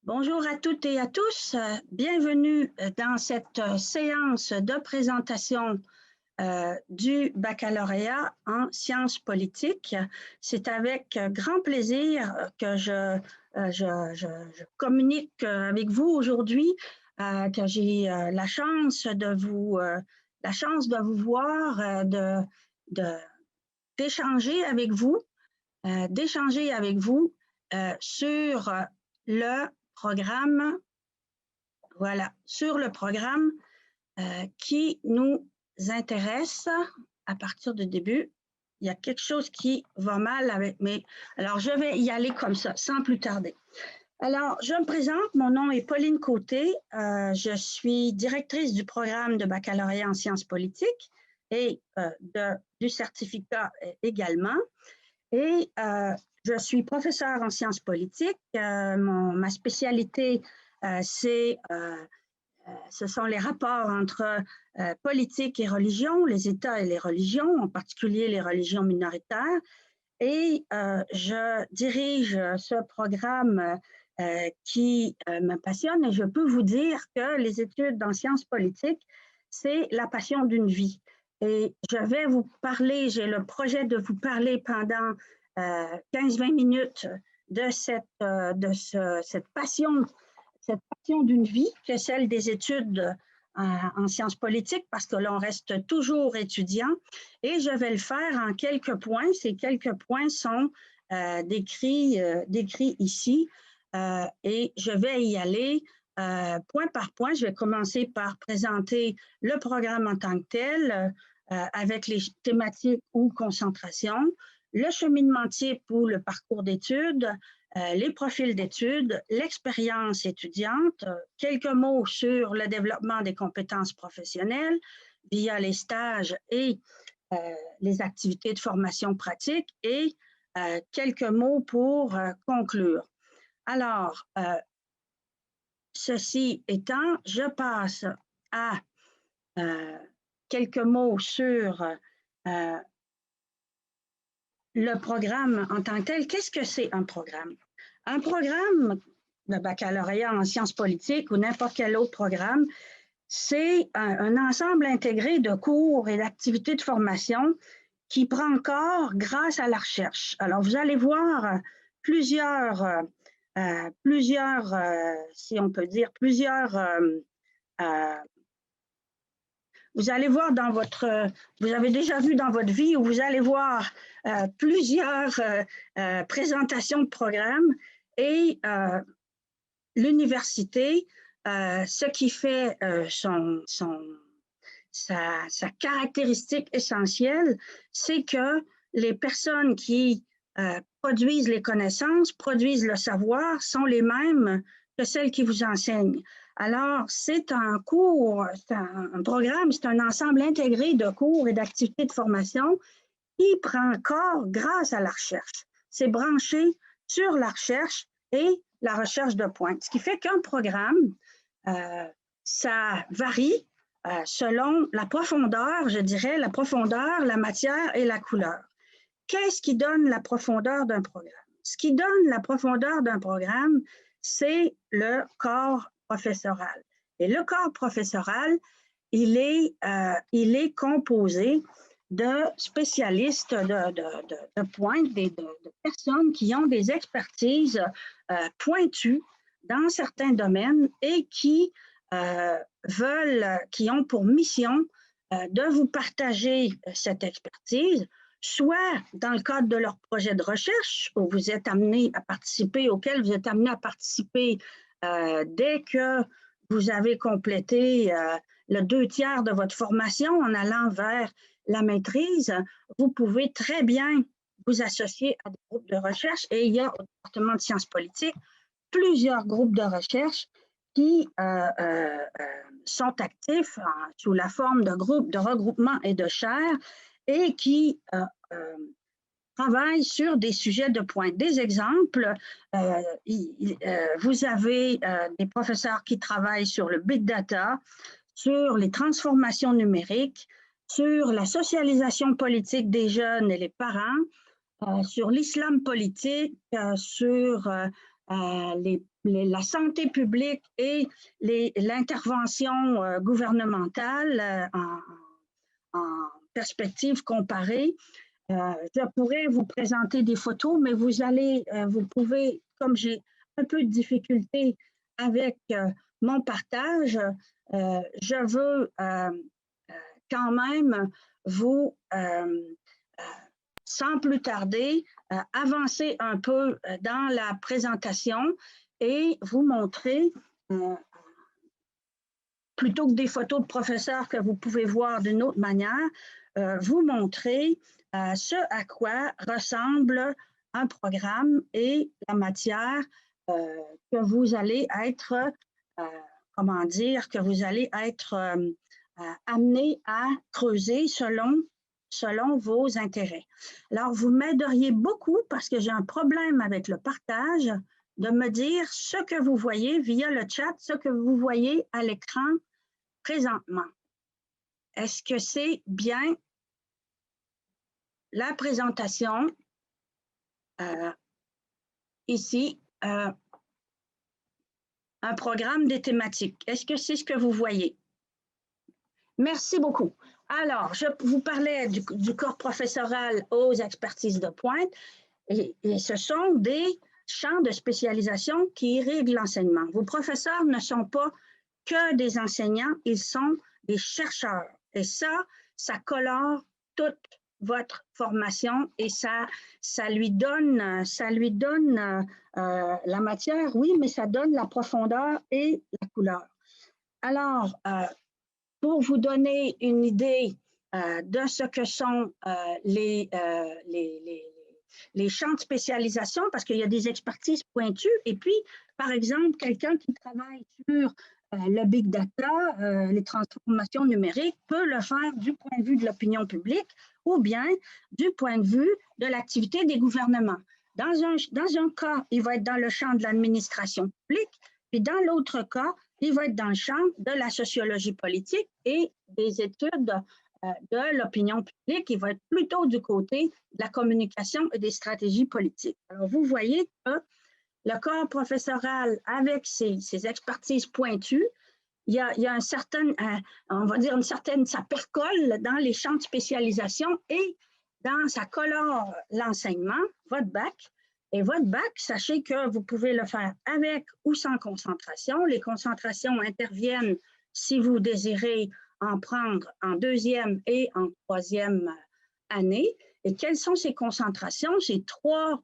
Bonjour à toutes et à tous. Bienvenue dans cette séance de présentation du baccalauréat en sciences politiques. C'est avec grand plaisir que je communique avec vous aujourd'hui, que j'ai la chance de vous voir, d'échanger avec vous, sur le programme, voilà, sur le programme qui nous intéresse à partir du début. Il y a quelque chose qui va mal avec mes... Alors, je vais y aller comme ça, sans plus tarder. Alors, je me présente, mon nom est Pauline Côté, je suis directrice du programme de baccalauréat en sciences politiques et du certificat également. Et je suis professeure en sciences politiques. Ma spécialité, ce sont les rapports entre politique et religion, les États et les religions, en particulier les religions minoritaires. Et je dirige ce programme qui me passionne, et je peux vous dire que les études en sciences politiques, c'est la passion d'une vie. Et je vais vous parler, j'ai le projet de vous parler pendant 15-20 minutes de cette passion d'une vie, que celle des études en sciences politiques, parce que l'on reste toujours étudiant. Et je vais le faire en quelques points. Ces quelques points sont décrits ici. Et je vais y aller point par point. Je vais commencer par présenter le programme en tant que tel, avec les thématiques ou concentrations, le cheminement type ou le parcours d'études, les profils d'études, l'expérience étudiante, quelques mots sur le développement des compétences professionnelles via les stages et les activités de formation pratique, et quelques mots pour conclure. Alors, ceci étant, je passe à quelques mots sur le programme en tant que tel. Qu'est-ce que c'est un programme? Un programme de baccalauréat en sciences politiques ou n'importe quel autre programme, c'est un ensemble intégré de cours et d'activités de formation qui prend corps grâce à la recherche. Alors, vous allez voir plusieurs, si on peut dire, vous allez voir vous avez déjà vu dans votre vie, où vous allez voir plusieurs présentations de programmes, et l'université, ce qui fait sa caractéristique essentielle, c'est que les personnes qui produisent les connaissances, produisent le savoir, sont les mêmes que celles qui vous enseignent. Alors, c'est un cours, c'est un programme, c'est un ensemble intégré de cours et d'activités de formation qui prend corps grâce à la recherche. C'est branché sur la recherche et la recherche de pointe. Ce qui fait qu'un programme, ça varie selon la profondeur, je dirais, la profondeur, la matière et la couleur. Qu'est-ce qui donne la profondeur d'un programme? Ce qui donne la profondeur d'un programme, c'est le corps professoral. Et le corps professoral, il est composé de spécialistes de pointe, de personnes qui ont des expertises pointues dans certains domaines et qui ont pour mission de vous partager cette expertise, soit dans le cadre de leur projet de recherche où vous êtes amené à participer, auquel vous êtes amené à participer dès que vous avez complété le 2/3 de votre formation en allant vers la maîtrise. Vous pouvez très bien vous associer à des groupes de recherche, et il y a au département de sciences politiques plusieurs groupes de recherche qui sont actifs sous la forme de groupes de regroupement et de chaires, et qui travaillent sur des sujets de pointe. Des exemples, vous avez des professeurs qui travaillent sur le big data, sur les transformations numériques, sur la socialisation politique des jeunes et les parents, sur l'islam politique, sur la santé publique et l'intervention gouvernementale en perspective comparée. Je pourrais vous présenter des photos, mais vous pouvez, comme j'ai un peu de difficulté avec mon partage, je veux quand même vous, sans plus tarder, avancer un peu dans la présentation et vous montrer, plutôt que des photos de professeurs que vous pouvez voir d'une autre manière, vous montrer ce à quoi ressemble un programme et la matière que vous allez être, comment dire, que vous allez être amené à creuser selon vos intérêts. Alors, vous m'aideriez beaucoup, parce que j'ai un problème avec le partage, de me dire ce que vous voyez via le chat, ce que vous voyez à l'écran présentement. Est-ce que c'est bien la présentation ici, un programme des thématiques? Est-ce que c'est ce que vous voyez? Merci beaucoup. Alors, je vous parlais du corps professoral aux expertises de pointe et ce sont des champs de spécialisation qui irriguent l'enseignement. Vos professeurs ne sont pas que des enseignants, ils sont des chercheurs. Et ça colore toute votre formation et ça lui donne la matière, oui, mais ça donne la profondeur et la couleur. Alors, pour vous donner une idée de ce que sont les champs de spécialisation, parce qu'il y a des expertises pointues, et puis, par exemple, quelqu'un qui travaille sur le big data, les transformations numériques, peut le faire du point de vue de l'opinion publique ou bien du point de vue de l'activité des gouvernements. Dans un cas, il va être dans le champ de l'administration publique, puis dans l'autre cas, il va être dans le champ de la sociologie politique et des études de l'opinion publique. Il va être plutôt du côté de la communication et des stratégies politiques. Alors, vous voyez que le corps professoral, avec ses expertises pointues, il y a un certain, on va dire ça percole dans les champs de spécialisation et ça colore l'enseignement, votre bac. Et votre bac, sachez que vous pouvez le faire avec ou sans concentration. Les concentrations interviennent si vous désirez en prendre en deuxième et en troisième année. Et quelles sont ces concentrations? Ces trois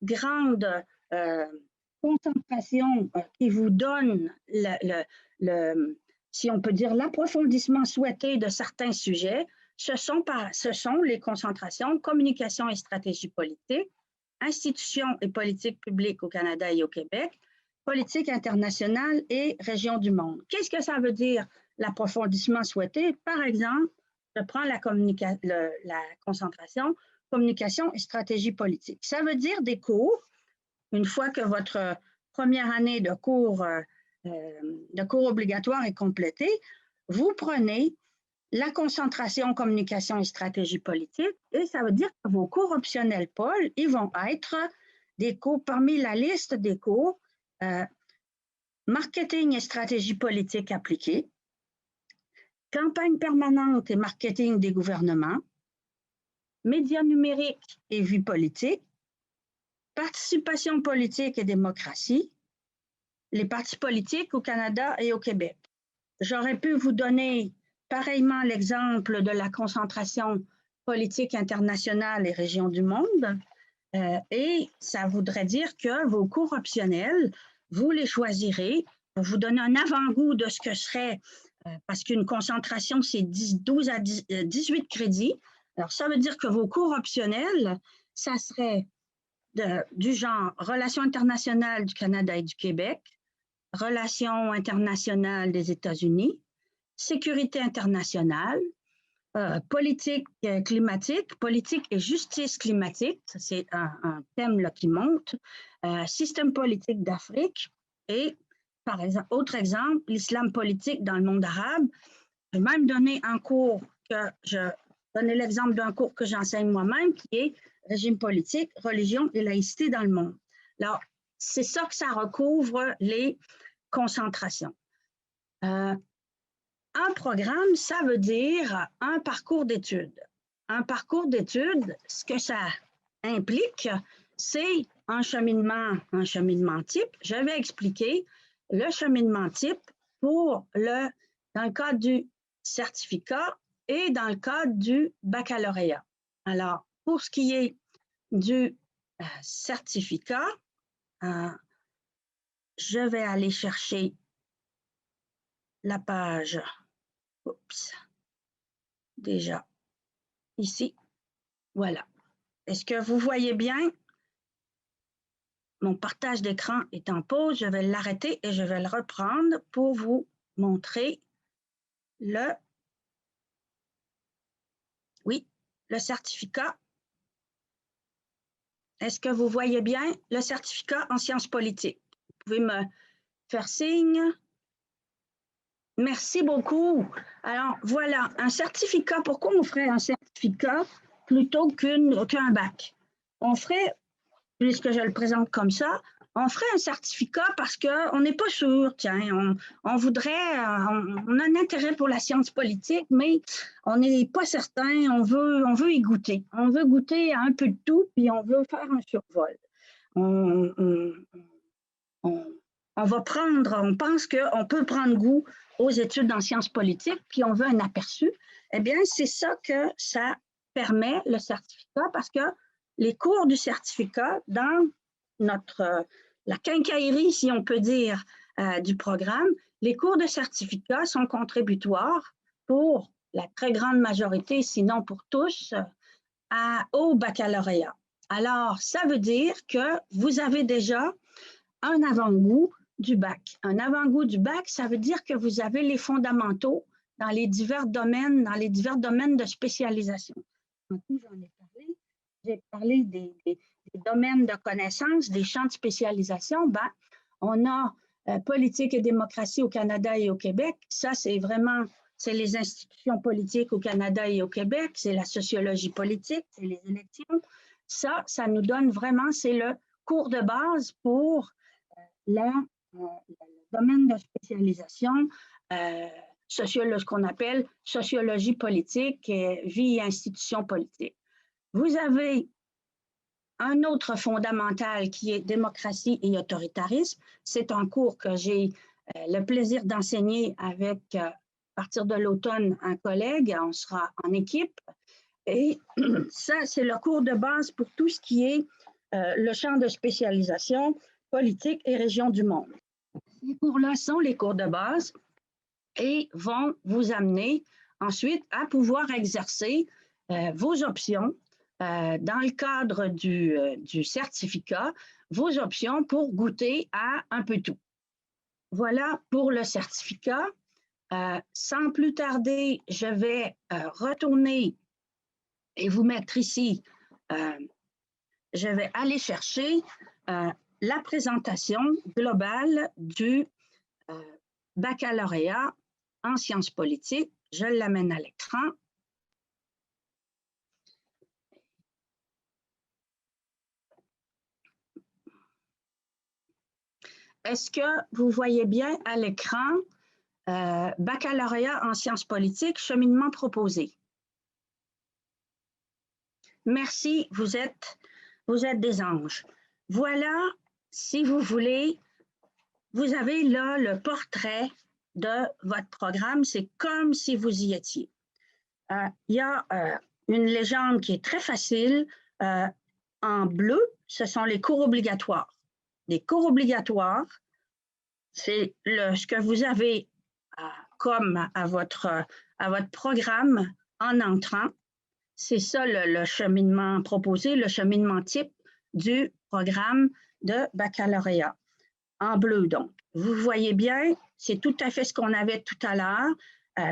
grandes concentrations qui vous donnent si on peut dire, l'approfondissement souhaité de certains sujets. Ce sont les concentrations communication et stratégie politique, institutions et politiques publiques au Canada et au Québec, politique internationale et région du monde. Qu'est-ce que ça veut dire, l'approfondissement souhaité? Par exemple, je prends la concentration communication et stratégie politique. Ça veut dire des cours, une fois que votre première année de cours obligatoire est complétée, vous prenez la concentration communication et stratégie politique, et ça veut dire que vos cours optionnels, Paul, ils vont être des cours parmi la liste des cours marketing et stratégie politique appliquée, campagne permanente et marketing des gouvernements, médias numériques et vie politique, participation politique et démocratie, les partis politiques au Canada et au Québec. J'aurais pu vous donner pareillement l'exemple de la concentration politique internationale et région du monde, et ça voudrait dire que vos cours optionnels, vous les choisirez pour vous donner un avant-goût de ce que serait, parce qu'une concentration, c'est 12 à 18 crédits. Alors, ça veut dire que vos cours optionnels, ça serait du genre relations internationales du Canada et du Québec, relations internationales des États-Unis, sécurité internationale, politique climatique, politique et justice climatique, c'est un thème là, qui monte, système politique d'Afrique et, par exemple, autre exemple, l'islam politique dans le monde arabe. Je vais même donner un cours donner l'exemple d'un cours que j'enseigne moi-même qui est régime politique, religion et laïcité dans le monde. Alors, c'est ça que ça recouvre, les concentrations. Un programme, ça veut dire un parcours d'études. Un parcours d'études, ce que ça implique, c'est un cheminement type. Je vais expliquer le cheminement type dans le cadre du certificat et dans le cadre du baccalauréat. Alors, pour ce qui est du certificat, je vais aller chercher la page, oups, déjà ici, voilà. Est-ce que vous voyez bien? Mon partage d'écran est en pause, je vais l'arrêter et je vais le reprendre pour vous montrer le certificat. Est-ce que vous voyez bien le certificat en sciences politiques? Vous pouvez me faire signe. Merci beaucoup. Alors, voilà, un certificat. Pourquoi on ferait un certificat plutôt qu'un bac? On ferait, puisque je le présente comme ça, on ferait un certificat parce qu'on n'est pas sûr, tiens, on voudrait, on a un intérêt pour la science politique, mais on n'est pas certain, on veut y goûter. On veut goûter à un peu de tout, puis on veut faire un survol. On pense qu'on peut prendre goût aux études en sciences politiques, puis on veut un aperçu. Eh bien, c'est ça que ça permet, le certificat, parce que les cours du certificat dans la quincaillerie, si on peut dire, du programme, les cours de certificat sont contributoires pour la très grande majorité, sinon pour tous, au baccalauréat. Alors, ça veut dire que vous avez déjà un avant-goût du bac. Un avant-goût du bac, ça veut dire que vous avez les fondamentaux dans les divers domaines de spécialisation. J'en ai parlé. J'ai parlé des domaines de connaissances, des champs de spécialisation. Ben, on a politique et démocratie au Canada et au Québec. Ça, c'est les institutions politiques au Canada et au Québec, c'est la sociologie politique, c'est les élections. Ça nous donne vraiment, c'est le cours de base pour le domaine de spécialisation, ce qu'on appelle sociologie politique, vie et institutions politiques. Vous avez un autre fondamental qui est démocratie et autoritarisme. C'est un cours que j'ai le plaisir d'enseigner avec, à partir de l'automne, un collègue. On sera en équipe. Et ça, c'est le cours de base pour tout ce qui est le champ de spécialisation politique et région du monde. Ces cours-là sont les cours de base et vont vous amener ensuite à pouvoir exercer vos options dans le cadre du certificat, vos options pour goûter à un peu tout. Voilà pour le certificat. Sans plus tarder, je vais retourner et vous mettre ici. Je vais aller chercher la présentation globale du baccalauréat en sciences politiques. Je l'amène à l'écran. Est-ce que vous voyez bien à l'écran baccalauréat en sciences politiques, cheminement proposé? Merci, vous êtes des anges. Voilà, si vous voulez, vous avez là le portrait de votre programme. C'est comme si vous y étiez. Il y a une légende qui est très facile. En bleu, ce sont les cours obligatoires. Les cours obligatoires, c'est ce que vous avez comme à votre programme en entrant. C'est ça le cheminement proposé, le cheminement type du programme de baccalauréat. En bleu, donc. Vous voyez bien, c'est tout à fait ce qu'on avait tout à l'heure.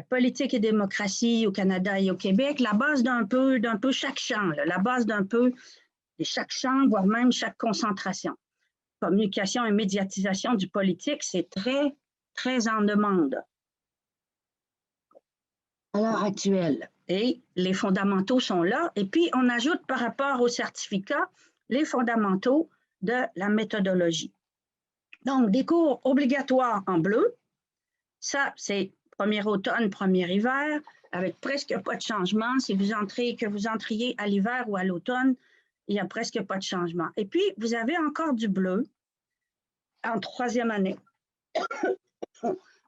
Politique et démocratie au Canada et au Québec, la base d'un peu chaque champ, la base d'un peu de chaque champ, voire même chaque concentration. Communication et médiatisation du politique, c'est très, très en demande à l'heure actuelle. Et les fondamentaux sont là. Et puis, on ajoute par rapport au certificat les fondamentaux de la méthodologie. Donc, des cours obligatoires en bleu, ça, c'est premier automne, premier hiver, avec presque pas de changement. Si vous entrez, que vous entriez à l'hiver ou à l'automne, il n'y a presque pas de changement. Et puis, vous avez encore du bleu en troisième année.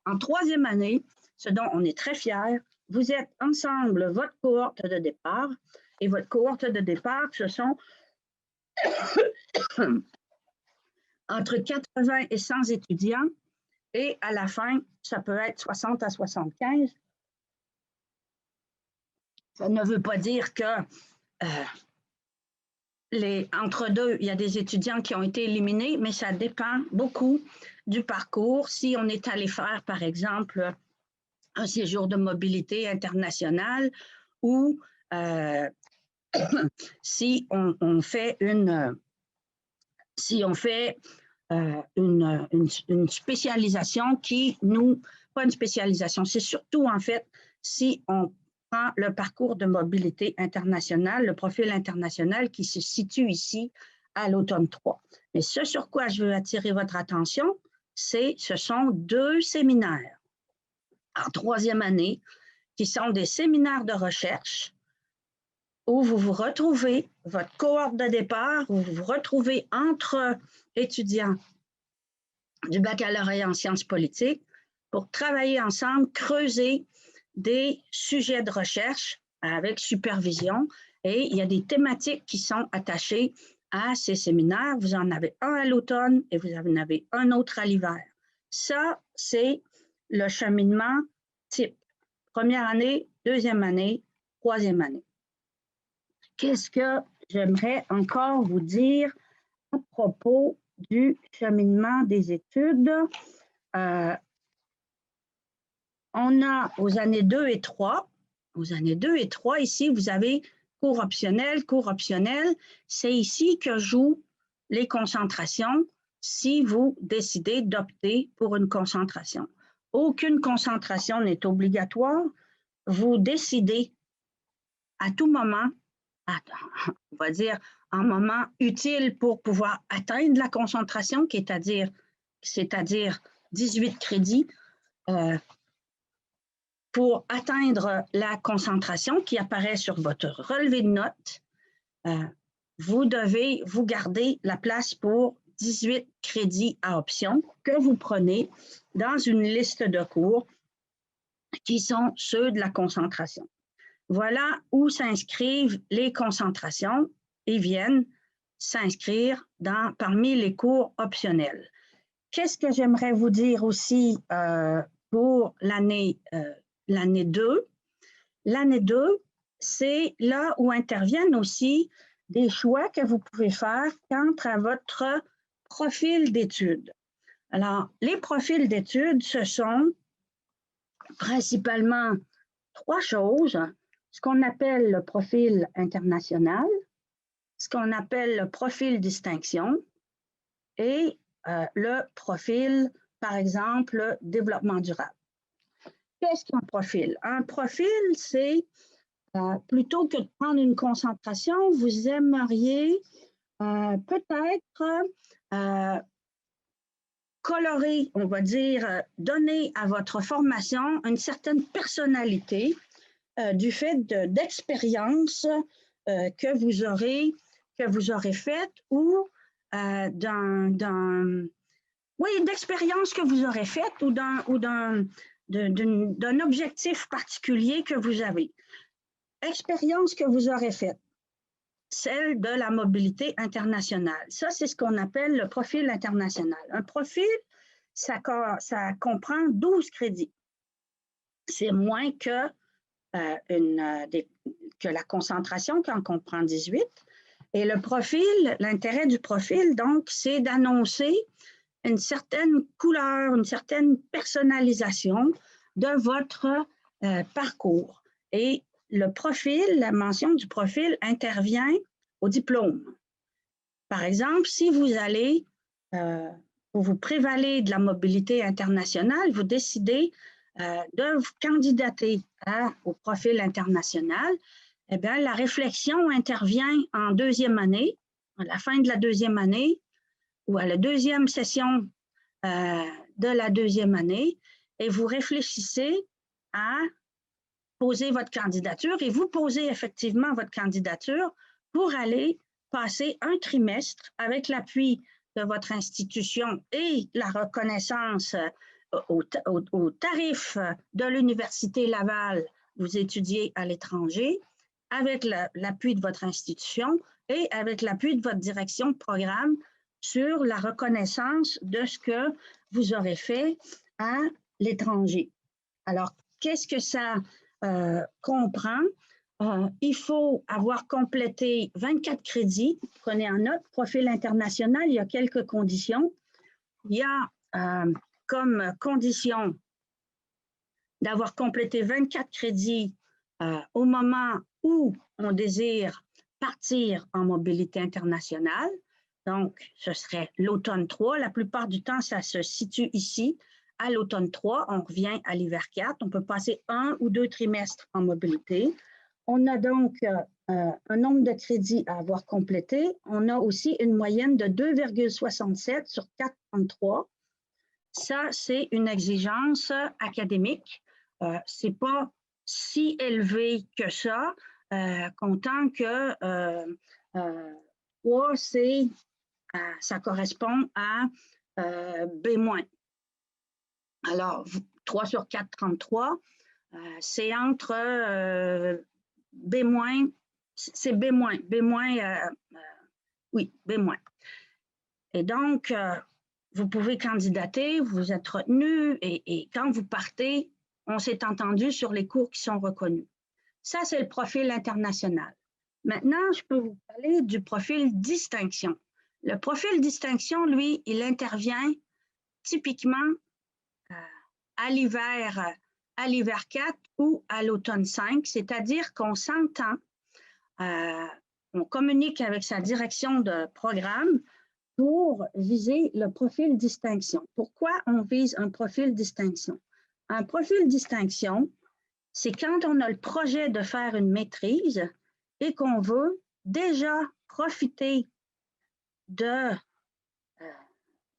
En troisième année, ce dont on est très fiers, vous êtes ensemble votre cohorte de départ. Et votre cohorte de départ, ce sont entre 80 et 100 étudiants. Et à la fin, ça peut être 60 à 75. Ça ne veut pas dire que entre deux, il y a des étudiants qui ont été éliminés, mais ça dépend beaucoup du parcours. Si on est allé faire, par exemple, un séjour de mobilité internationale ou si on fait une spécialisation qui nous, pas une spécialisation, c'est surtout en fait si on prend le parcours de mobilité internationale, le profil international qui se situe ici à l'automne 3. Mais ce sur quoi je veux attirer votre attention, ce sont 2 séminaires en troisième année qui sont des séminaires de recherche où vous vous retrouvez, votre cohorte de départ, où vous vous retrouvez entre étudiants du baccalauréat en sciences politiques pour travailler ensemble, creuser des sujets de recherche avec supervision. Et il y a des thématiques qui sont attachées à ces séminaires. Vous en avez un à l'automne et vous en avez un autre à l'hiver. Ça, c'est le cheminement type. Première année, deuxième année, troisième année. Qu'est-ce que j'aimerais encore vous dire à propos du cheminement des études? On a aux années 2 et 3, ici, vous avez cours optionnels. Cours optionnels, c'est ici que jouent les concentrations si vous décidez d'opter pour une concentration. Aucune concentration n'est obligatoire. Vous décidez à tout moment, on va dire un moment utile pour pouvoir atteindre la concentration, c'est-à-dire 18 crédits, pour atteindre la concentration qui apparaît sur votre relevé de notes. Vous devez vous garder la place pour 18 crédits à option que vous prenez dans une liste de cours qui sont ceux de la concentration. Voilà où s'inscrivent les concentrations et viennent s'inscrire parmi les cours optionnels. Qu'est-ce que j'aimerais vous dire aussi pour l'année 2? L'année 2, c'est là où interviennent aussi des choix que vous pouvez faire quant à votre profil d'études. Alors, les profils d'études, ce sont principalement 3 choses. Ce qu'on appelle le profil international, ce qu'on appelle le profil distinction et le profil, par exemple, développement durable. Qu'est-ce qu'un profil? Un profil, c'est plutôt que de prendre une concentration, vous aimeriez peut-être colorer, on va dire, donner à votre formation une certaine personnalité du fait d'expériences que vous aurez faites ou d'expériences que vous aurez faites ou d'un objectif particulier que vous avez. Expérience que vous aurez faite, celle de la mobilité internationale. Ça, c'est ce qu'on appelle le profil international. Un profil, ça comprend 12 crédits. C'est moins que la concentration qui en comprend 18. Et le profil, l'intérêt du profil, donc, c'est d'annoncer une certaine couleur, une certaine personnalisation de votre parcours. Et le profil, la mention du profil intervient au diplôme. Par exemple, si vous allez, vous prévalez de la mobilité internationale, vous décidez de vous candidater au profil international, eh bien, la réflexion intervient en deuxième année. À la fin de la deuxième année, ou à la deuxième session de la deuxième année et vous réfléchissez à poser votre candidature et vous posez effectivement votre candidature pour aller passer un trimestre avec l'appui de votre institution et la reconnaissance au tarif de l'Université Laval, vous étudiez à l'étranger, avec l'appui de votre institution et avec l'appui de votre direction de programme sur la reconnaissance de ce que vous aurez fait à l'étranger. Alors, qu'est-ce que ça comprend? Il faut avoir complété 24 crédits. Prenez en note, profil international, il y a quelques conditions. Il y a comme condition d'avoir complété 24 crédits au moment où on désire partir en mobilité internationale. Donc, ce serait l'automne 3. La plupart du temps, ça se situe ici. À l'automne 3, on revient à l'hiver 4. On peut passer 1 ou 2 trimestres en mobilité. On a donc un nombre de crédits à avoir complété. On a aussi une moyenne de 2,67 sur 4,33. Ça, c'est une exigence académique. Ce n'est pas si élevé que ça, comptant que 3, ça correspond à B-. Alors, 3 sur 4, 33, c'est entre B-, c'est B-, oui, B-. Et donc, vous pouvez candidater, vous êtes retenu et quand vous partez, on s'est entendu sur les cours qui sont reconnus. Ça, c'est le profil international. Maintenant, je peux vous parler du profil distinction. Le profil distinction, lui, il intervient typiquement à l'hiver 4 ou à l'automne 5, c'est-à-dire qu'on s'entend, on communique avec sa direction de programme pour viser le profil distinction. Pourquoi on vise un profil distinction? Un profil distinction, c'est quand on a le projet de faire une maîtrise et qu'on veut déjà profiter de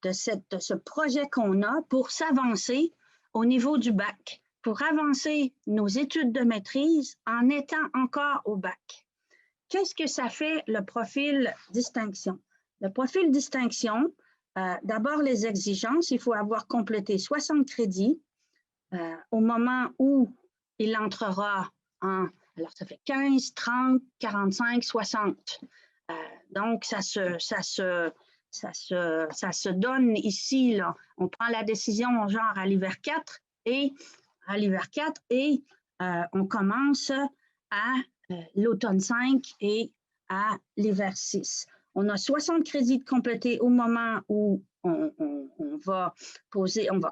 ce projet qu'on a pour s'avancer au niveau du bac, pour avancer nos études de maîtrise en étant encore au bac. Qu'est-ce que ça fait le profil distinction? Le profil distinction, d'abord les exigences, il faut avoir complété 60 crédits au moment où il entrera en, alors ça fait 15, 30, 45, 60. Donc ça se donne ici, là. On prend la décision genre à l'hiver 4 et on commence à l'automne 5 et à l'hiver 6. On a 60 crédits de complétés au moment où on va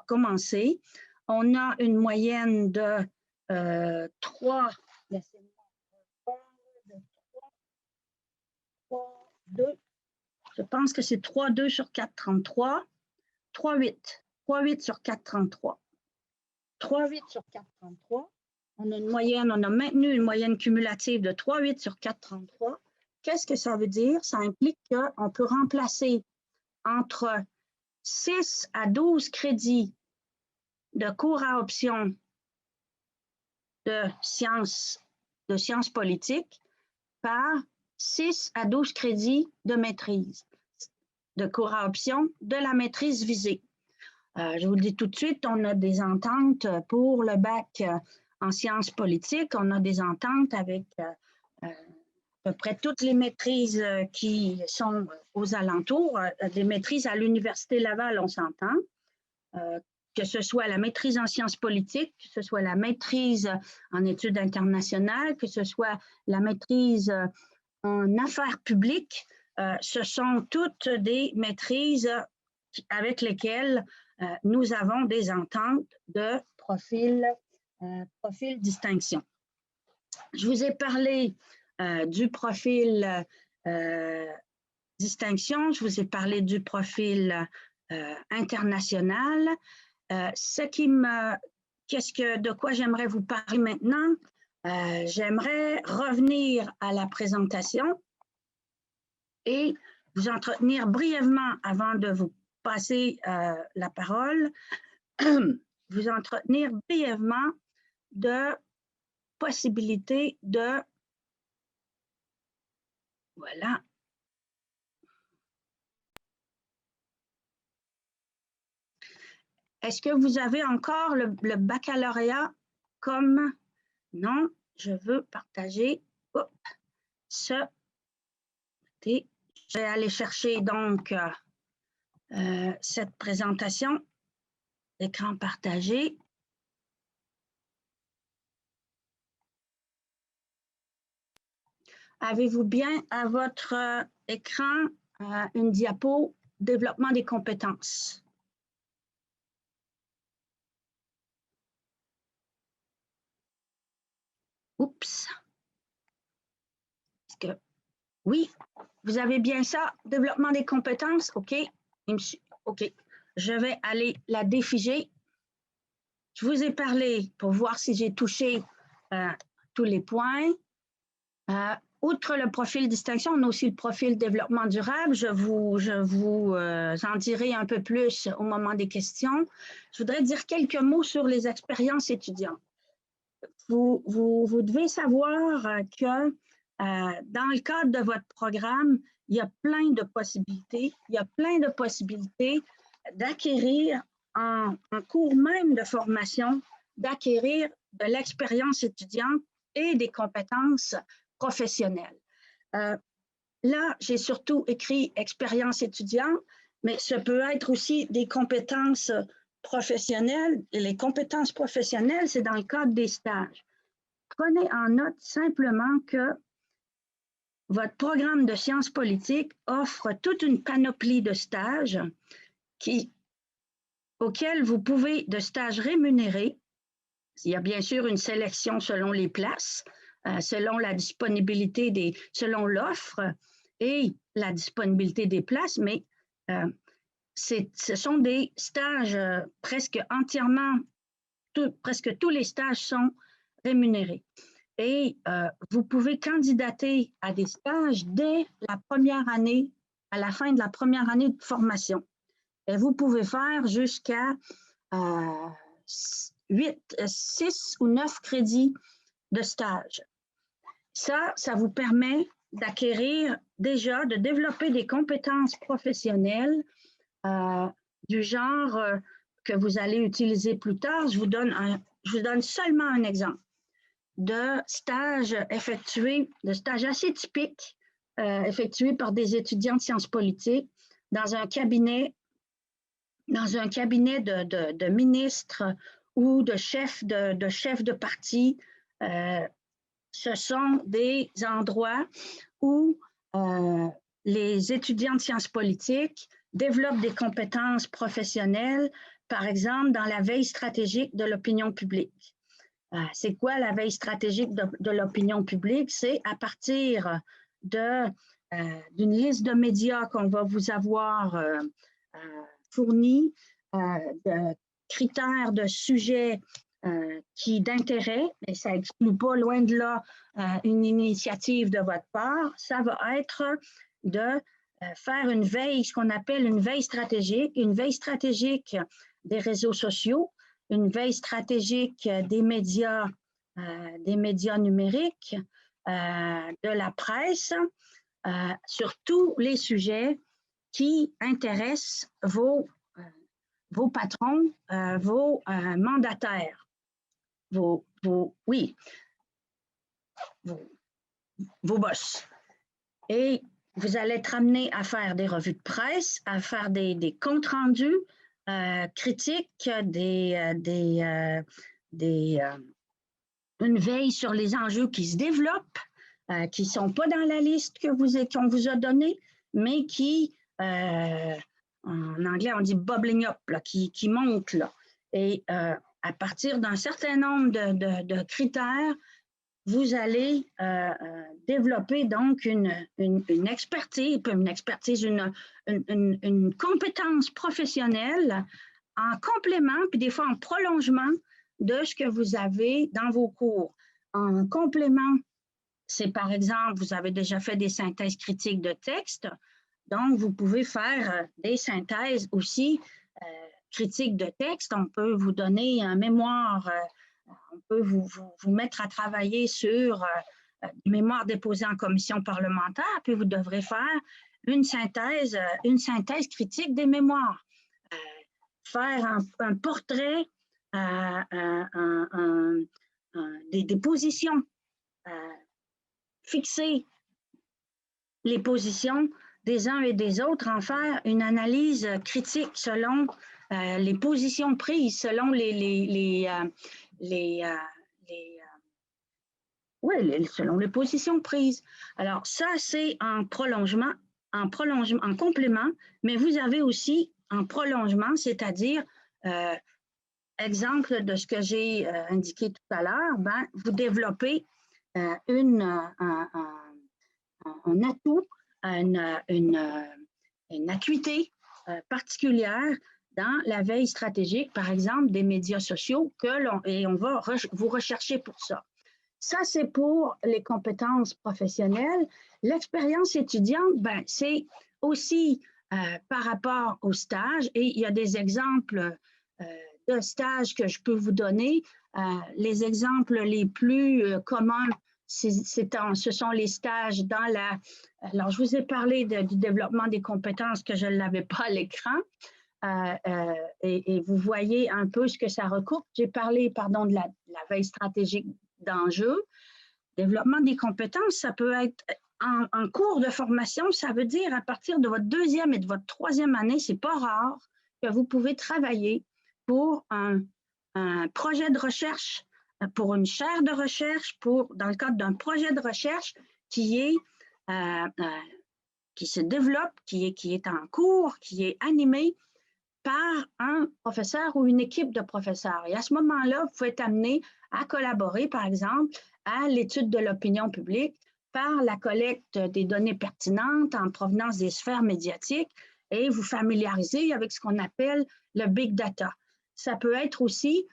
commencer. On a une moyenne de 3, 2, je pense que c'est 3,2 sur 4,33, 3,8 sur 4,33. 3,8 sur 4,33. On a maintenu une moyenne cumulative de 3,8 sur 4,33. Qu'est-ce que ça veut dire? Ça implique qu'on peut remplacer entre 6 à 12 crédits de cours à option de sciences politiques par 6 à 12 crédits de maîtrise, de cours à option de la maîtrise visée. Je vous le dis tout de suite, on a des ententes pour le bac en sciences politiques, on a des ententes avec à peu près toutes les maîtrises qui sont aux alentours, des maîtrises à l'Université Laval, on s'entend, que ce soit la maîtrise en sciences politiques, que ce soit la maîtrise en études internationales, que ce soit la maîtrise en affaires publiques, ce sont toutes des maîtrises avec lesquelles nous avons des ententes de profil distinction. Je vous ai parlé du profil distinction, je vous ai parlé du profil international. De quoi j'aimerais vous parler maintenant? J'aimerais revenir à la présentation et vous entretenir brièvement avant de vous passer la parole, vous entretenir brièvement de possibilités de, voilà. Est-ce que vous avez encore le baccalauréat comme, non, je veux partager ce, je vais aller chercher donc cette présentation, écran partagé. Avez-vous bien à votre écran une diapo développement des compétences? Oups. Est-ce que oui, vous avez bien ça, développement des compétences, OK. OK, je vais aller la défiger. Je vous ai parlé pour voir si j'ai touché tous les points. Outre le profil distinction, on a aussi le profil développement durable. Je vous en dirai un peu plus au moment des questions. Je voudrais dire quelques mots sur les expériences étudiantes. Vous devez savoir que dans le cadre de votre programme, il y a plein de possibilités. Il y a plein de possibilités d'acquérir en cours même de formation, d'acquérir de l'expérience étudiante et des compétences professionnelles. Là, j'ai surtout écrit expérience étudiante, mais ce peut être aussi des compétences professionnelles. Et les compétences professionnelles, c'est dans le cadre des stages. Prenez en note simplement que votre programme de sciences politiques offre toute une panoplie de stages auxquels vous pouvez, de stages rémunérés. Il y a bien sûr une sélection selon les places, selon la disponibilité selon l'offre et la disponibilité des places, mais ce sont des stages presque entièrement, presque tous les stages sont rémunérés. Et vous pouvez candidater à des stages dès la première année, à la fin de la première année de formation. Et vous pouvez faire jusqu'à 6 ou 9 crédits de stage. Ça vous permet d'acquérir déjà, de développer des compétences professionnelles du genre que vous allez utiliser plus tard. Je vous donne seulement un exemple de stage effectué, de stage assez typique effectué par des étudiants de sciences politiques dans un cabinet de ministres ou de chefs de parti. Ce sont des endroits où les étudiants de sciences politiques développent des compétences professionnelles, par exemple dans la veille stratégique de l'opinion publique. C'est quoi la veille stratégique de l'opinion publique? C'est à partir d'une liste de médias qu'on va vous avoir fournis, de critères de sujets d'intérêt, et ça n'exclut pas loin de là une initiative de votre part. Ça va être de faire une veille, ce qu'on appelle une veille stratégique des réseaux sociaux, une veille stratégique des médias numériques, de la presse, sur tous les sujets qui intéressent vos patrons, vos mandataires, vos boss. Et vous allez être amené à faire des revues de presse, à faire des comptes rendus critiques, une veille sur les enjeux qui se développent, qui ne sont pas dans la liste qu'on vous a donnée, mais qui, en anglais, on dit bubbling up, là, qui montent. Là. Et à partir d'un certain nombre de critères, vous allez développer donc une expertise, une compétence professionnelle en complément, puis des fois en prolongement de ce que vous avez dans vos cours. En complément, c'est par exemple, vous avez déjà fait des synthèses critiques de texte, Donc, vous pouvez faire des synthèses aussi critiques de texte. On peut vous donner un mémoire, on peut vous mettre à travailler sur des mémoires déposées en commission parlementaire, puis vous devrez faire une synthèse critique des mémoires. Faire un portrait des positions, fixer les positions des uns et des autres, en faire une analyse critique selon les positions prises, selon selon les positions prises. Alors ça, c'est en prolongement, en complément, mais vous avez aussi en prolongement, c'est-à-dire exemple de ce que j'ai indiqué tout à l'heure, ben, vous développez un atout, une acuité particulière dans la veille stratégique, par exemple, des médias sociaux, et on va vous rechercher pour ça. Ça, c'est pour les compétences professionnelles. L'expérience étudiante, ben, c'est aussi par rapport au stage, et il y a des exemples de stages que je peux vous donner. Les exemples les plus communs, ce sont les stages dans la... Alors, je vous ai parlé du développement des compétences que je ne l'avais pas à l'écran. Et vous voyez un peu ce que ça recoupe. J'ai parlé, pardon, de la veille stratégique d'enjeux. Développement des compétences, ça peut être en cours de formation, ça veut dire à partir de votre deuxième et de votre troisième année, c'est pas rare que vous pouvez travailler pour un projet de recherche, pour une chaire de recherche, dans le cadre d'un projet de recherche qui se développe, qui est en cours, qui est animé par un professeur ou une équipe de professeurs. Et à ce moment-là, vous pouvez être amené à collaborer, par exemple, à l'étude de l'opinion publique par la collecte des données pertinentes en provenance des sphères médiatiques et vous familiariser avec ce qu'on appelle le big data. Ça peut être aussi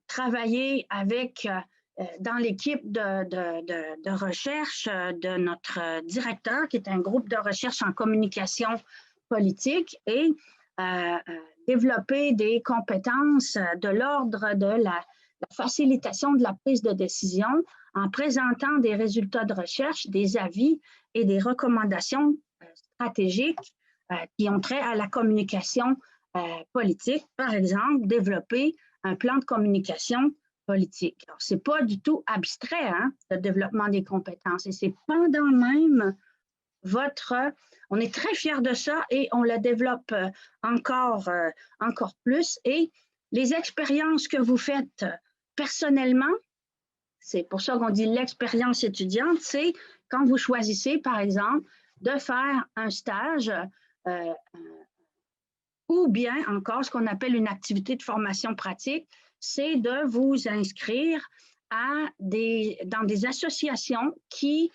travailler avec dans l'équipe de recherche de notre directeur, qui est un groupe de recherche en communication politique, et développer des compétences de l'ordre de la facilitation de la prise de décision en présentant des résultats de recherche, des avis et des recommandations stratégiques qui ont trait à la communication politique. Par exemple, développer un plan de communication politique. Ce n'est pas du tout abstrait, hein, le développement des compétences, et c'est pendant même on est très fiers de ça et on le développe encore plus. Et les expériences que vous faites personnellement, c'est pour ça qu'on dit l'expérience étudiante, c'est quand vous choisissez, par exemple, de faire un stage ou bien encore ce qu'on appelle une activité de formation pratique, c'est de vous inscrire dans des associations qui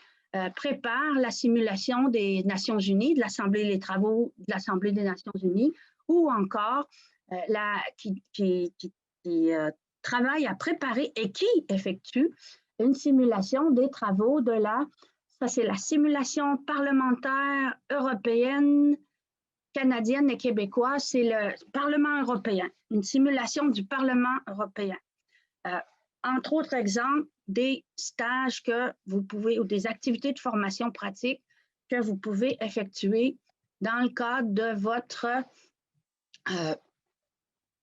prépare la simulation des Nations Unies, de l'Assemblée, les travaux de l'Assemblée des Nations Unies, ou encore qui travaille à préparer et qui effectue une simulation des travaux ça c'est la simulation parlementaire européenne, canadienne et québécoise, c'est le Parlement européen, une simulation du Parlement européen. Entre autres exemples, des stages que vous pouvez, ou des activités de formation pratique que vous pouvez effectuer dans le cadre de votre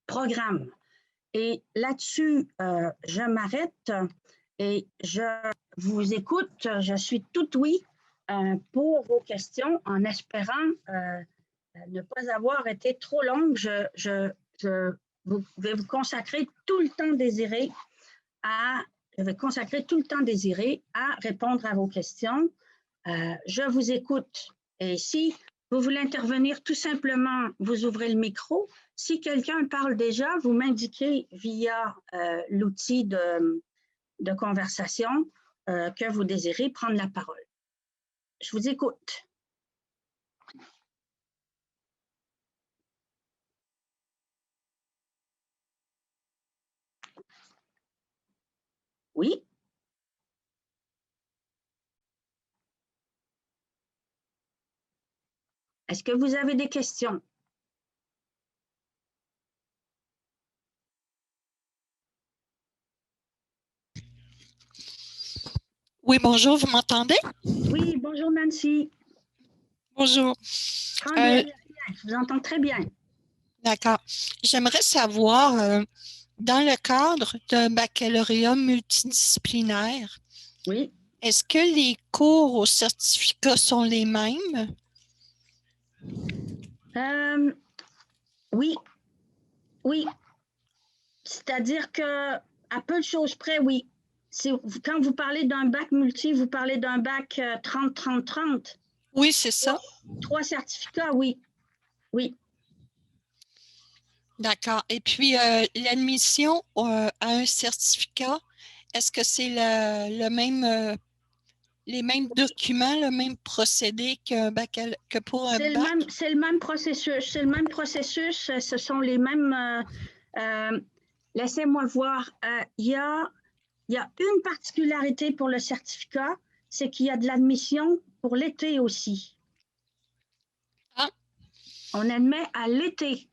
programme. Et là-dessus, je m'arrête et je vous écoute. Je suis tout oui pour vos questions en espérant ne pas avoir été trop longue. Je vais vous consacrer tout le temps désiré je vais consacrer tout le temps désiré à répondre à vos questions. Je vous écoute et si vous voulez intervenir, tout simplement, vous ouvrez le micro. Si quelqu'un parle déjà, vous m'indiquez via l'outil de conversation que vous désirez prendre la parole. Je vous écoute. Oui. Est-ce que vous avez des questions? Oui, bonjour, vous m'entendez? Oui, bonjour Nancy. Bonjour. Très bien, je vous entends très bien. D'accord. J'aimerais savoir, dans le cadre d'un baccalauréat multidisciplinaire, Oui. est-ce que les cours au certificat sont les mêmes? Oui, oui. C'est-à-dire que, à peu de choses près, oui. Quand vous parlez d'un bac multi, vous parlez d'un bac 30-30-30. Oui, c'est ça. 3 certificats, oui. Oui. D'accord. Et puis, l'admission à un certificat, est-ce que c'est le même, les mêmes documents, le même procédé que pour un bac? C'est le même processus. C'est le même processus. Ce sont les mêmes. Laissez-moi voir. Il y a une particularité pour le certificat, c'est qu'il y a de l'admission pour l'été aussi. Ah. On admet à l'été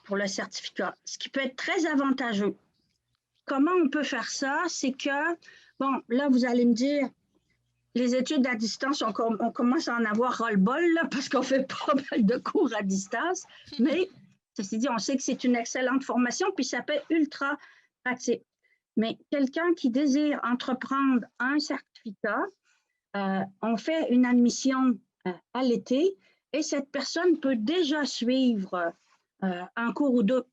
pour le certificat, ce qui peut être très avantageux. Comment on peut faire ça? C'est que, bon, là, vous allez me dire, les études à distance, on commence à en avoir ras-le-bol, parce qu'on fait pas mal de cours à distance, mais ceci dit, on sait que c'est une excellente formation, puis ça peut être ultra pratique. Mais quelqu'un qui désire entreprendre un certificat, on fait une admission à l'été et cette personne peut déjà suivre un cours ou deux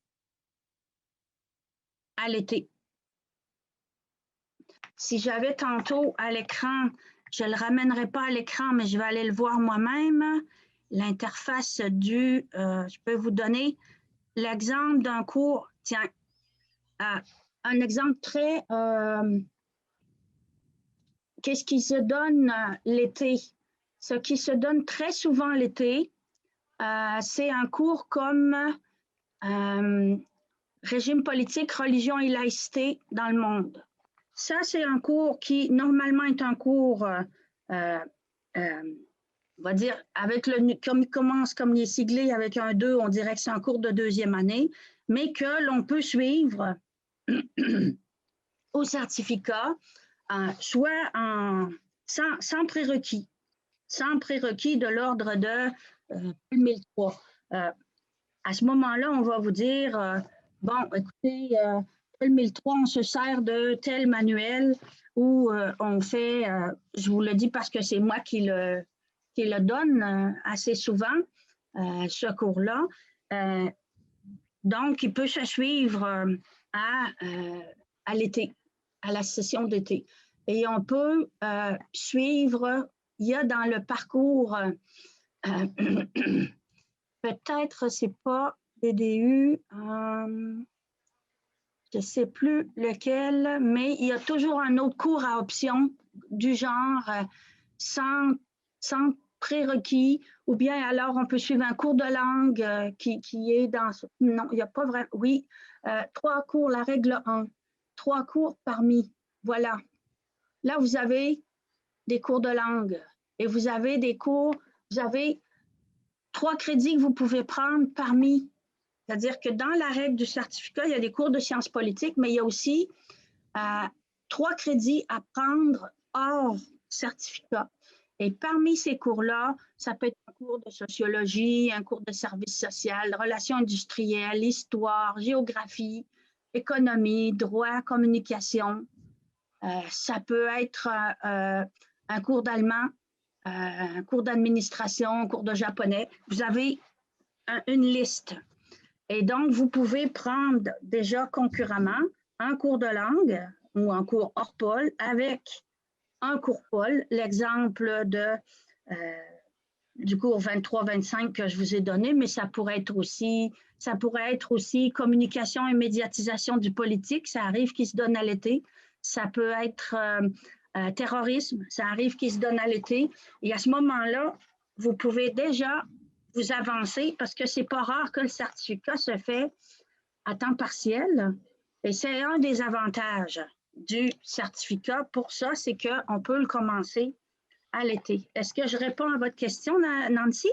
à l'été. Si j'avais tantôt à l'écran, je ne le ramènerai pas à l'écran, mais je vais aller le voir moi-même, l'interface je peux vous donner l'exemple d'un cours, tiens, un exemple très, qu'est-ce qui se donne l'été? Ce qui se donne très souvent l'été, c'est un cours comme régime politique, religion et laïcité dans le monde. Ça, c'est un cours qui, normalement, est un cours, on va dire, comme il commence comme il est siglé avec un 2, on dirait que c'est un cours de deuxième année, mais que l'on peut suivre au certificat, soit sans prérequis. Sans prérequis de l'ordre de 1003. À ce moment-là, on va vous dire, bon, écoutez, 1003, on se sert de tel manuel ou on fait, je vous le dis parce que c'est moi qui le donne assez souvent, ce cours-là. Donc, il peut se suivre à l'été, à la session d'été. Et on peut suivre, il y a dans le parcours, peut-être c'est pas BDU, je ne sais plus lequel, mais il y a toujours un autre cours à option du genre sans prérequis, ou bien alors on peut suivre un cours de langue qui est dans... Non, il n'y a pas vraiment... Oui, 3 cours, la règle 1. 3 cours parmi. Voilà. Là, vous avez des cours de langue et vous avez des cours, vous avez 3 crédits que vous pouvez prendre parmi. C'est-à-dire que dans la règle du certificat, il y a des cours de sciences politiques, mais il y a aussi 3 crédits à prendre hors certificat. Et parmi ces cours-là, ça peut être un cours de sociologie, un cours de service social, relations industrielles, histoire, géographie, économie, droit, communication. Ça peut être un cours d'allemand, un cours d'administration, un cours de japonais. Vous avez une liste. Et donc, vous pouvez prendre déjà concurremment un cours de langue ou un cours hors pôle avec un cours pôle, l'exemple du cours 23-25 que je vous ai donné, mais ça pourrait être aussi communication et médiatisation du politique, ça arrive qui se donne à l'été. Ça peut être terrorisme, ça arrive qui se donne à l'été. Et à ce moment-là, vous pouvez déjà vous avancer parce que c'est pas rare que le certificat se fait à temps partiel. Et c'est un des avantages du certificat pour ça, c'est qu'on peut le commencer à l'été. Est-ce que je réponds à votre question, Nancy?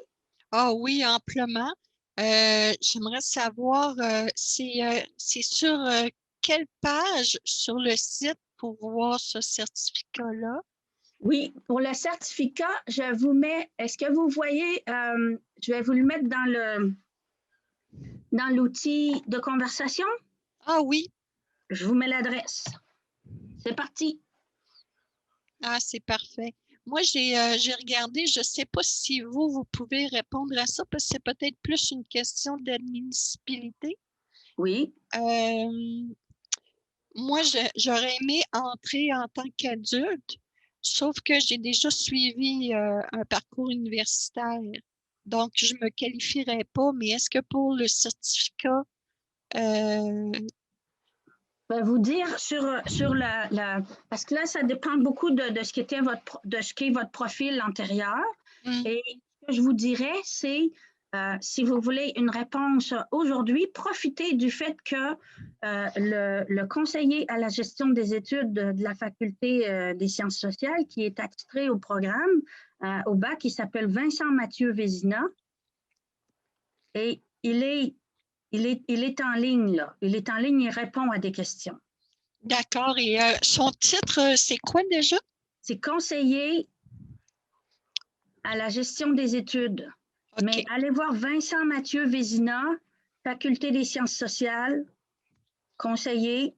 Ah oui, amplement. J'aimerais savoir, c'est sur quelle page sur le site pour voir ce certificat-là? Oui, pour le certificat, je vous mets, est-ce que vous voyez, je vais vous le mettre dans l'outil de conversation. Ah oui, Je vous mets l'adresse. C'est parti. ah, c'est parfait. Moi, j'ai regardé, je ne sais pas si vous pouvez répondre à ça, parce que c'est peut-être plus une question d'admissibilité. Oui. Moi, j'aurais aimé entrer en tant qu'adulte, sauf que j'ai déjà suivi un parcours universitaire. Donc, je ne me qualifierais pas, mais est-ce que pour le certificat, euh, Ben, vous dire sur parce que là, ça dépend beaucoup de ce qui était de ce qui est votre profil antérieur. hmm, Et ce que je vous dirais, c'est si vous voulez une réponse aujourd'hui, profitez du fait que le conseiller à la gestion des études de la faculté des sciences sociales, qui est attitré au programme au bac, il s'appelle Vincent Mathieu Vézina. Et il est en ligne, là. Il est en ligne, il répond à des questions. d'accord. Et son titre, c'est quoi déjà? C'est conseiller à la gestion des études. Mais OK. allez voir Vincent Mathieu Vézina, Faculté des sciences sociales, conseiller.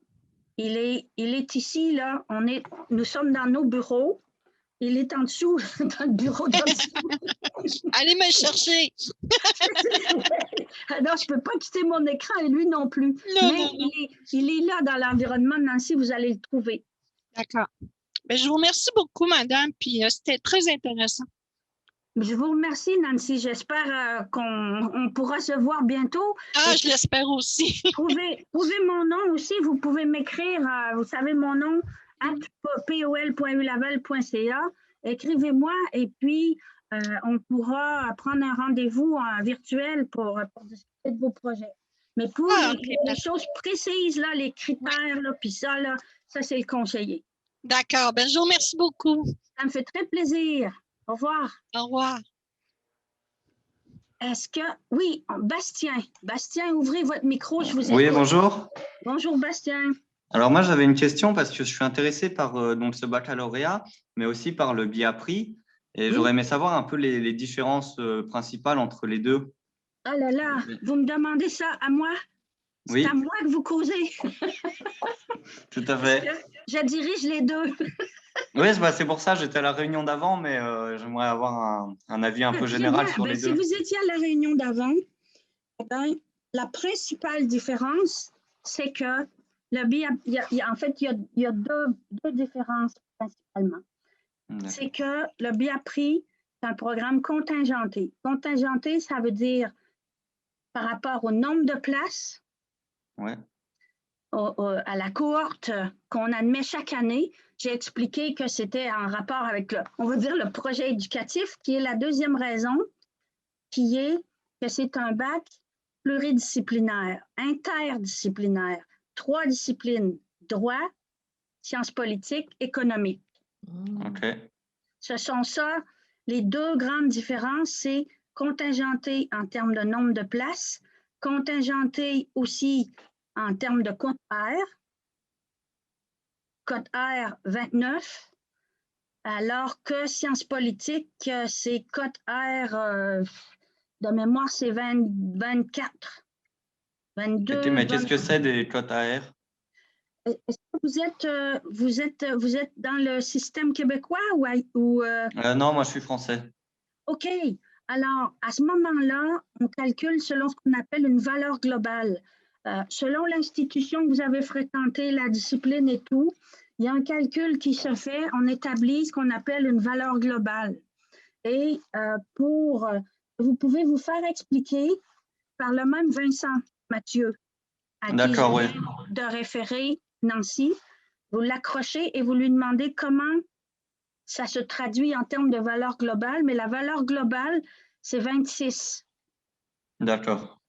Il est ici, là. Nous sommes dans nos bureaux. Il est en dessous, dans le bureau d'en dessous. Allez me chercher. Alors, je ne peux pas quitter mon écran et lui non plus. Non, Mais non, non. il est là dans l'environnement de Nancy, vous allez le trouver. D'accord. Ben, je vous remercie beaucoup, madame, puis c'était très intéressant. Je vous remercie, Nancy. J'espère qu'on pourra se voir bientôt. Ah, Et je l'espère aussi. trouvez mon nom aussi. Vous pouvez m'écrire, vous savez mon nom, pol.ulaval.ca. Écrivez-moi et puis on pourra prendre un rendez-vous virtuel pour discuter de vos projets. Mais pour Ah, OK, les choses précises, là, les oui. critères, là, puis ça, là, ça c'est le conseiller. D'accord. Ben, je vous remercie beaucoup. Ça me fait très plaisir. Au revoir. Au revoir. Est-ce que... Oui, Bastien. Bastien, ouvrez votre micro, je vous écoute. Oui, bonjour. Bonjour, Bastien. Alors moi, j'avais une question parce que je suis intéressé par donc, ce baccalauréat, mais aussi par le BIAPRI. Et Oui. j'aurais aimé savoir un peu les différences principales entre les deux. Oh là là, vous me demandez ça à moi? C'est à Oui, moi que vous causez. tout à fait. Je dirige les deux. Oui, c'est pour ça, j'étais à la réunion d'avant, mais j'aimerais avoir un avis un peu Très général bien. sur Ben, les si deux. vous étiez à la réunion d'avant, eh ben, la principale différence, c'est que le en fait, il y a deux différences principalement. C'est que le BIAPRI, c'est un programme contingenté. Contingenté, ça veut dire par rapport au nombre de places Ouais. à la cohorte qu'on admet chaque année. J'ai expliqué que c'était en rapport avec on va dire, le projet éducatif, qui est la deuxième raison, qui est que c'est un bac pluridisciplinaire, interdisciplinaire, 3 disciplines, droit, sciences politiques, économie. OK. Ce sont ça, les deux grandes différences, c'est contingenté en termes de nombre de places, contingenté aussi en termes de code R, code R 29, alors que sciences politiques, c'est code R, de mémoire, c'est 24, 22. OK, mais qu'est-ce que c'est des cotes AR? Est-ce que vous êtes dans le système québécois ou Non, moi je suis français. OK. Alors, à ce moment-là, on calcule selon ce qu'on appelle une valeur globale. Selon l'institution que vous avez fréquentée, la discipline et tout, il y a un calcul qui se fait, on établit ce qu'on appelle une valeur globale. Et vous pouvez vous faire expliquer par le même Vincent Mathieu, à qui je D'accord, oui. viens de référer Nancy. Vous l'accrochez et vous lui demandez comment ça se traduit en termes de valeur globale, mais la valeur globale, c'est 26. D'accord.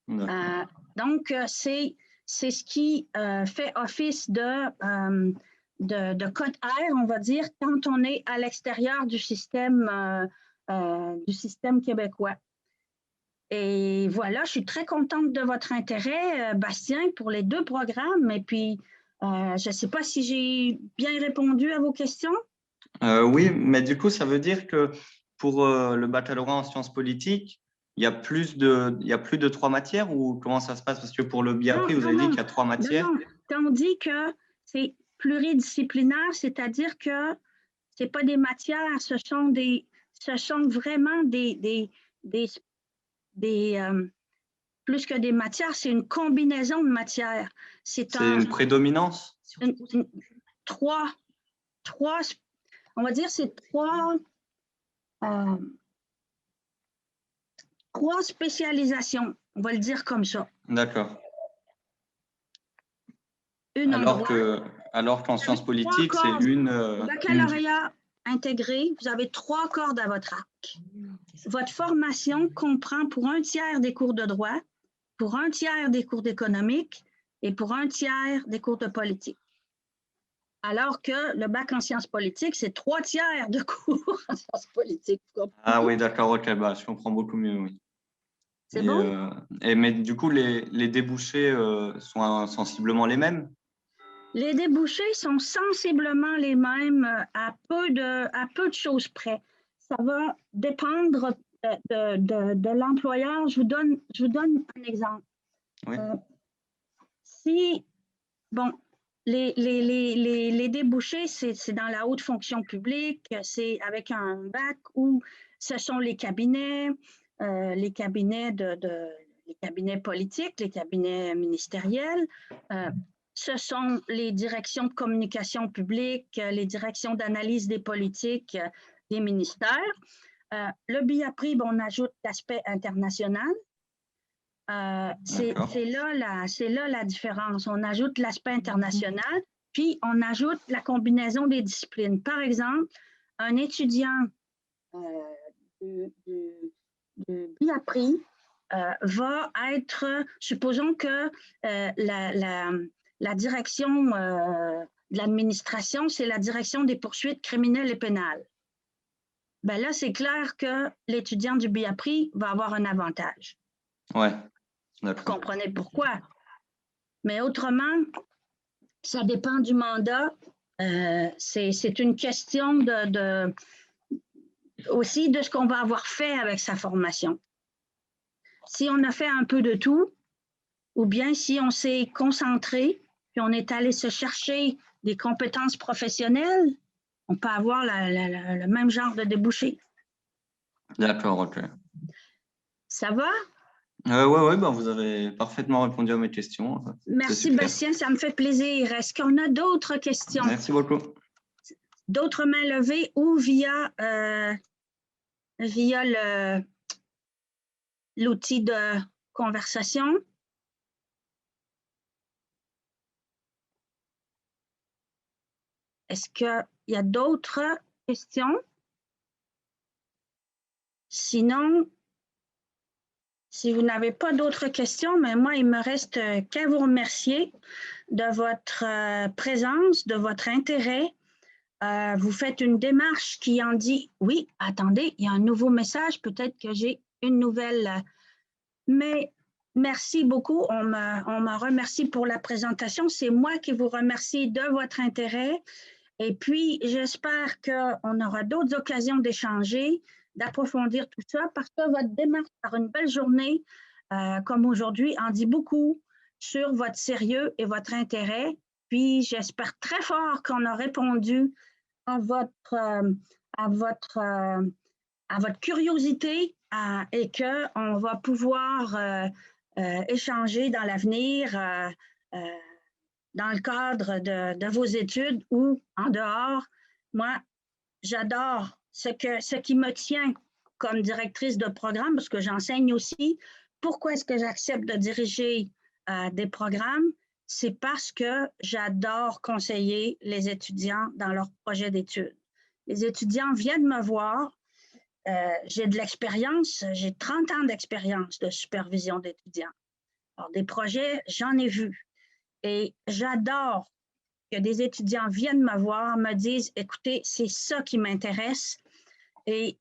Donc, c'est ce qui fait office de code R, on va dire, quand on est à l'extérieur du système québécois. Et voilà, je suis très contente de votre intérêt, Bastien, pour les 2 programmes. Et puis, je ne sais pas si j'ai bien répondu à vos questions. Oui, mais du coup, ça veut dire que pour le baccalauréat en sciences politiques, il y a plus de 3 matières ou comment ça se passe? Parce que pour le BIAPRI, vous avez dit qu'il y a 3 matières. Non. Quand on dit que c'est pluridisciplinaire, c'est-à-dire que ce n'est pas des matières, ce sont vraiment plus que des matières, c'est une combinaison de matières. C'est une prédominance? Trois, on va dire c'est trois spécialisations, on va le dire comme ça. D'accord. Alors qu'en sciences politiques, c'est baccalauréat intégré, vous avez 3 cordes à votre arc. Votre formation comprend pour 1/3 des cours de droit, pour 1/3 des cours d'économique et pour 1/3 des cours de politique. Alors que le bac en sciences politiques, c'est 3/3 de cours en sciences politiques. Ah oui, d'accord, ok, bah, je comprends beaucoup mieux, oui. C'est bon? Mais du coup, les débouchés sont sensiblement les mêmes? Les débouchés sont sensiblement les mêmes à peu de choses près. Ça va dépendre de l'employeur. Je vous donne un exemple. Oui. Les débouchés, c'est dans la haute fonction publique, c'est avec un bac où ce sont les cabinets politiques, les cabinets ministériels, ce sont les directions de communication publique, les directions d'analyse des politiques des ministères. Le BIAPRI, on ajoute l'aspect international. C'est là la différence. On ajoute l'aspect international, puis on ajoute la combinaison des disciplines. Par exemple, un étudiant du BIAPRI va être, supposons que la direction de l'administration, c'est la direction des poursuites criminelles et pénales. Ben là, c'est clair que l'étudiant du BIAPRI va avoir un avantage. Ouais. Vous comprenez pourquoi. Mais autrement, ça dépend du mandat. C'est une question aussi de ce qu'on va avoir fait avec sa formation. Si on a fait un peu de tout, ou bien si on s'est concentré, puis on est allé se chercher des compétences professionnelles, on peut avoir le même genre de débouché. D'accord, ok. Ça va? Oui, ben vous avez parfaitement répondu à mes questions. Merci Bastien, ça me fait plaisir. Est-ce qu'on a d'autres questions? Merci beaucoup. D'autres mains levées ou via l'outil de conversation? Est-ce qu'il y a d'autres questions? Sinon, si vous n'avez pas d'autres questions, mais moi, il me reste qu'à vous remercier de votre présence, de votre intérêt. Vous faites une démarche qui en dit, oui, attendez, il y a un nouveau message, peut-être que j'ai une nouvelle. Mais merci beaucoup, on me remercie pour la présentation. C'est moi qui vous remercie de votre intérêt. Et puis, j'espère qu'on aura d'autres occasions d'échanger, d'approfondir tout ça, parce que votre démarche par une belle journée, comme aujourd'hui, en dit beaucoup sur votre sérieux et votre intérêt. Puis, j'espère très fort qu'on a répondu à votre curiosité et qu'on va pouvoir échanger dans l'avenir dans le cadre de vos études ou en dehors. Moi, j'adore ce qui me tient comme directrice de programme, parce que j'enseigne aussi. Pourquoi est-ce que j'accepte de diriger des programmes? C'est parce que j'adore conseiller les étudiants dans leur projet d'études. Les étudiants viennent me voir. J'ai de l'expérience, j'ai 30 ans d'expérience de supervision d'étudiants. Alors, des projets, j'en ai vu. Et j'adore que des étudiants viennent me voir, me disent, écoutez, c'est ça qui m'intéresse et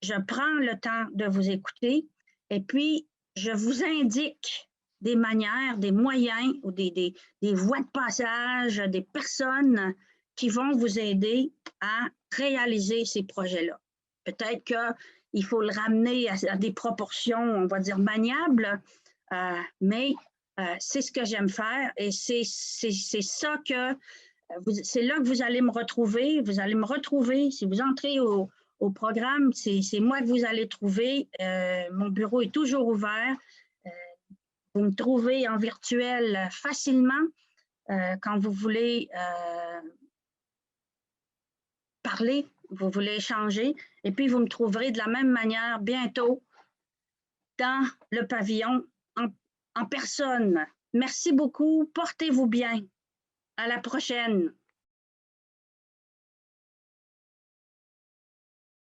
je prends le temps de vous écouter Et puis, je vous indique des manières, des moyens ou des voies de passage, des personnes qui vont vous aider à réaliser ces projets-là. Peut-être qu'il faut le ramener à des proportions, on va dire, maniables, mais c'est ce que j'aime faire et c'est ça que c'est là que vous allez me retrouver. Vous allez me retrouver si vous entrez au programme. C'est moi que vous allez trouver. Mon bureau est toujours ouvert. Vous me trouvez en virtuel facilement quand vous voulez parler, vous voulez échanger. Et puis, vous me trouverez de la même manière bientôt dans le pavillon en personne. Merci beaucoup. Portez-vous bien. À la prochaine.